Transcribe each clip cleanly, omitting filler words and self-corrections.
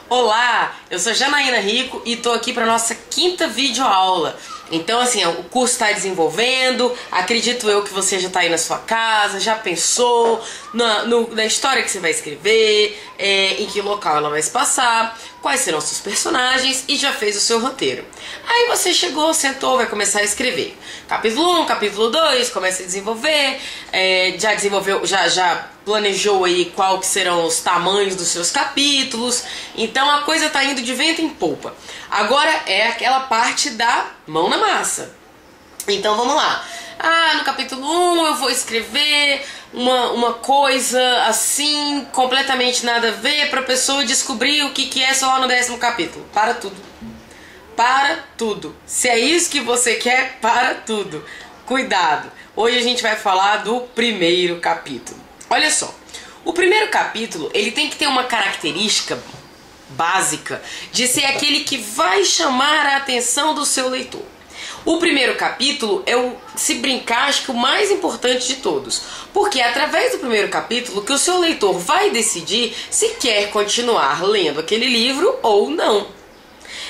Olá, eu sou Janaína Rico e tô aqui para nossa quinta videoaula. Então, assim, o curso está desenvolvendo, acredito eu que você já está aí na sua casa, já pensou na história que você vai escrever, em que local ela vai se passar, quais serão seus personagens e já fez o seu roteiro. Aí você chegou, sentou, vai começar a escrever. Capítulo 1, capítulo 2, começa a desenvolver, já desenvolveu, já planejou aí qual que serão os tamanhos dos seus capítulos. Então a coisa tá indo de vento em polpa. Agora é aquela parte da mão na massa. Então vamos lá. No capítulo 1 eu vou escrever uma coisa assim, completamente nada a ver, pra pessoa descobrir o que é só lá no 10º capítulo. Para tudo. Para tudo. Se é isso que você quer, para tudo. Cuidado. Hoje a gente vai falar do primeiro capítulo. Olha só, o primeiro capítulo, ele tem que ter uma característica básica de ser aquele que vai chamar a atenção do seu leitor. O primeiro capítulo é se brincar, acho que o mais importante de todos, porque é através do primeiro capítulo que o seu leitor vai decidir se quer continuar lendo aquele livro ou não.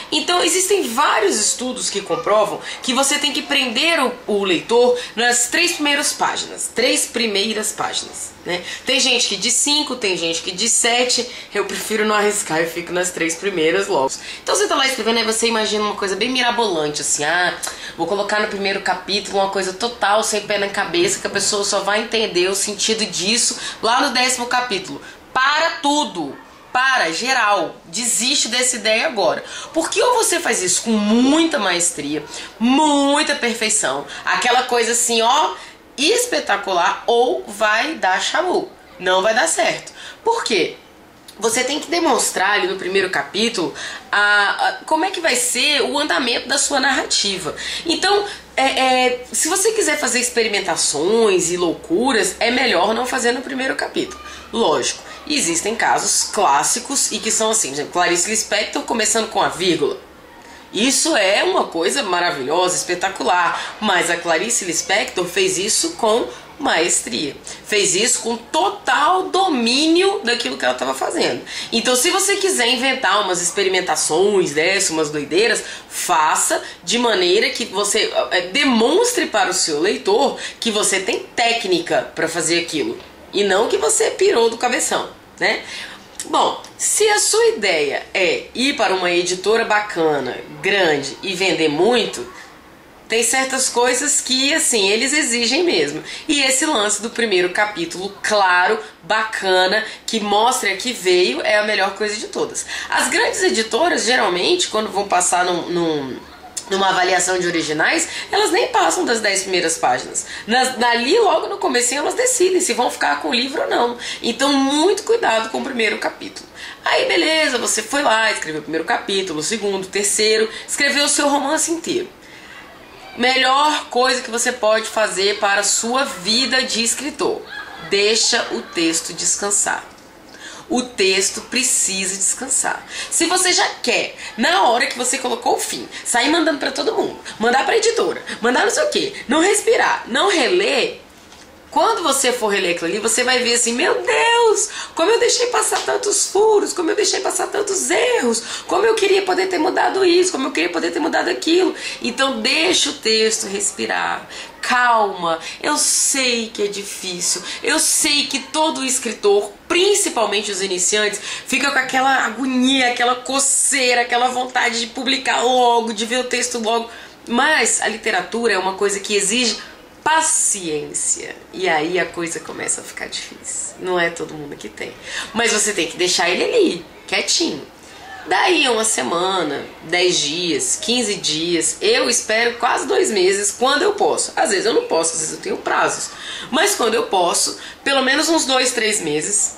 Então existem vários estudos que comprovam que você tem que prender o leitor nas 3 primeiras páginas, né? Tem gente que diz 5, tem gente que diz 7, eu prefiro não arriscar e fico nas 3 primeiras logo. Então você tá lá escrevendo, aí você imagina uma coisa bem mirabolante, assim, vou colocar no primeiro capítulo uma coisa total, sem pé na cabeça, que a pessoa só vai entender o sentido disso lá no 10º capítulo. Para tudo! Para, geral, desiste dessa ideia agora. Porque ou você faz isso com muita maestria, muita perfeição, aquela coisa assim, espetacular, ou vai dar chamu, não vai dar certo. Por quê? Você tem que demonstrar ali no primeiro capítulo como é que vai ser o andamento da sua narrativa. Então, se você quiser fazer experimentações e loucuras, é melhor não fazer no primeiro capítulo. Lógico, existem casos clássicos e que são assim, por exemplo, Clarice Lispector começando com a vírgula. Isso é uma coisa maravilhosa, espetacular, mas a Clarice Lispector fez isso com maestria, fez isso com total domínio daquilo que ela estava fazendo. Então, se você quiser inventar umas experimentações dessas, umas doideiras, faça de maneira que você demonstre para o seu leitor que você tem técnica para fazer aquilo e não que você pirou do cabeção, né? Bom, se a sua ideia é ir para uma editora bacana, grande e vender muito, tem certas coisas que, assim, eles exigem mesmo. E esse lance do primeiro capítulo, claro, bacana, que mostra que veio, é a melhor coisa de todas. As grandes editoras, geralmente, quando vão passar numa avaliação de originais, elas nem passam das 10 primeiras páginas. Dali, logo no comecinho, elas decidem se vão ficar com o livro ou não. Então, muito cuidado com o primeiro capítulo. Aí, beleza, você foi lá, escreveu o primeiro capítulo, o segundo, o terceiro, escreveu o seu romance inteiro. Melhor coisa que você pode fazer para a sua vida de escritor: deixa o texto descansar. O texto precisa descansar. Se você já quer, na hora que você colocou o fim, sair mandando para todo mundo, mandar para editora, mandar não sei o que, não respirar, não reler, quando você for reler aquilo ali, você vai ver assim, meu Deus, como eu deixei passar tantos furos, como eu deixei passar tantos erros, como eu queria poder ter mudado isso, como eu queria poder ter mudado aquilo. Então deixa o texto respirar, calma. Eu sei que é difícil, eu sei que todo escritor, principalmente os iniciantes, fica com aquela agonia, aquela coceira, aquela vontade de publicar logo, de ver o texto logo. Mas a literatura é uma coisa que exige paciência. E aí a coisa começa a ficar difícil. Não é todo mundo que tem. Mas você tem que deixar ele ali, quietinho. Daí uma semana, 10 dias, 15 dias, eu espero quase 2 meses, quando eu posso. Às vezes eu não posso, às vezes eu tenho prazos. Mas quando eu posso, pelo menos uns 2, 3 meses.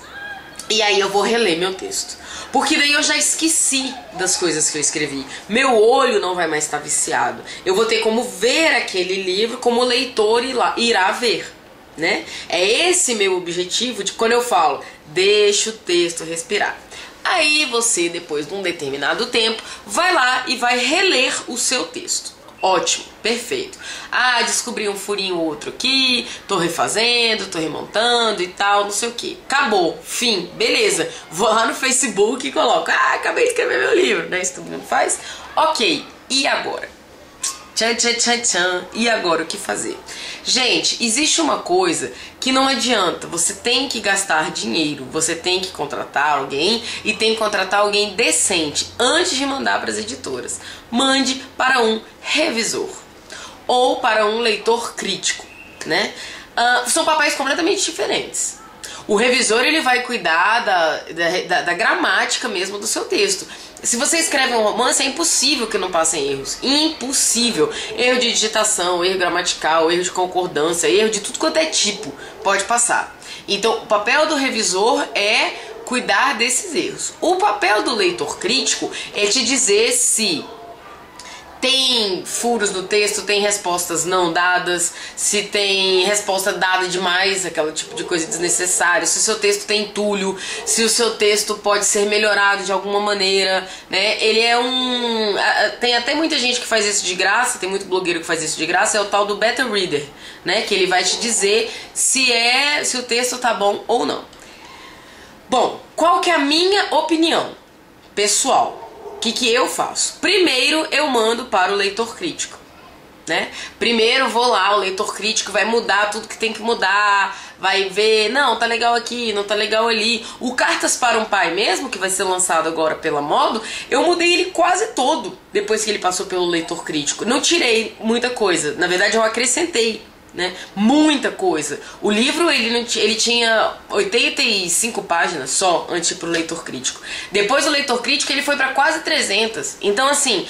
E aí eu vou reler meu texto. Porque daí eu já esqueci das coisas que eu escrevi. Meu olho não vai mais estar viciado. Eu vou ter como ver aquele livro como o leitor irá ver, né? É esse meu objetivo de quando eu falo, deixa o texto respirar. Aí você, depois de um determinado tempo, vai lá e vai reler o seu texto. Ótimo, perfeito. Ah, descobri um furinho ou outro aqui, tô refazendo, tô remontando e tal, não sei o que. Acabou, fim, beleza. Vou lá no Facebook e coloco, acabei de escrever meu livro, né? Isso todo mundo faz. Ok, e agora? Tchan, tchan, tchan, tchan. E agora o que fazer? Gente, existe uma coisa que não adianta. Você tem que gastar dinheiro, você tem que contratar alguém e tem que contratar alguém decente antes de mandar para as editoras. Mande para um revisor ou para um leitor crítico, né? São papéis completamente diferentes. O revisor, ele vai cuidar da gramática mesmo do seu texto. Se você escreve um romance, é impossível que não passem erros. Impossível. Erro de digitação, erro gramatical, erro de concordância, erro de tudo quanto é tipo. Pode passar. Então, o papel do revisor é cuidar desses erros. O papel do leitor crítico é te dizer se tem furos no texto, tem respostas não dadas, se tem resposta dada demais, aquele tipo de coisa desnecessária, se o seu texto tem entulho, se o seu texto pode ser melhorado de alguma maneira, né? Ele é tem até muita gente que faz isso de graça, tem muito blogueiro que faz isso de graça, é o tal do beta reader, né? Que ele vai te dizer se o texto tá bom ou não. Bom, qual que é a minha opinião pessoal? O que eu faço? Primeiro eu mando para o leitor crítico, né? Primeiro vou lá, o leitor crítico vai mudar tudo que tem que mudar, vai ver, não, tá legal aqui, não tá legal ali. O Cartas para um Pai mesmo, que vai ser lançado agora pela Modo, eu mudei ele quase todo depois que ele passou pelo leitor crítico. Não tirei muita coisa, na verdade eu acrescentei, né? Muita coisa. O livro ele tinha 85 páginas só antes de ir pro leitor crítico. Depois do leitor crítico ele foi para quase 300. Então assim,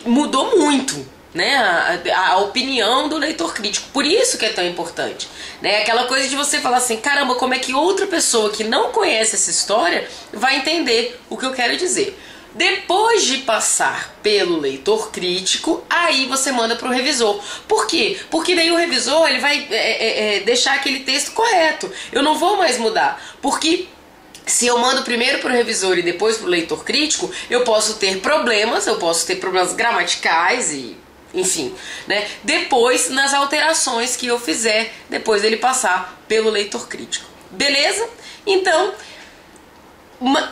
mudou muito, né? A opinião do leitor crítico. Por isso que é tão importante, né? Aquela coisa de você falar assim, caramba, como é que outra pessoa que não conhece essa história vai entender o que eu quero dizer? Depois de passar pelo leitor crítico, aí você manda para o revisor. Por quê? Porque daí o revisor ele vai deixar aquele texto correto. Eu não vou mais mudar. Porque se eu mando primeiro para o revisor e depois para o leitor crítico, eu posso ter problemas gramaticais e enfim, né? Depois nas alterações que eu fizer depois dele passar pelo leitor crítico. Beleza? Então,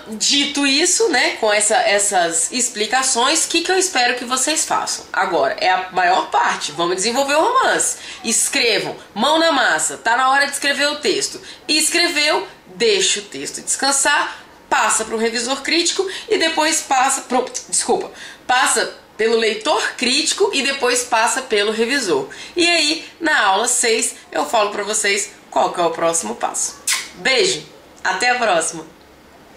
dito isso, né, com essas explicações, o que eu espero que vocês façam? Agora, é a maior parte, vamos desenvolver o romance. Escrevam, mão na massa, tá na hora de escrever o texto. Escreveu, deixa o texto descansar, passa para o revisor crítico e depois passa pelo leitor crítico e depois passa pelo revisor. E aí, na aula 6, eu falo para vocês qual que é o próximo passo. Beijo, até a próxima!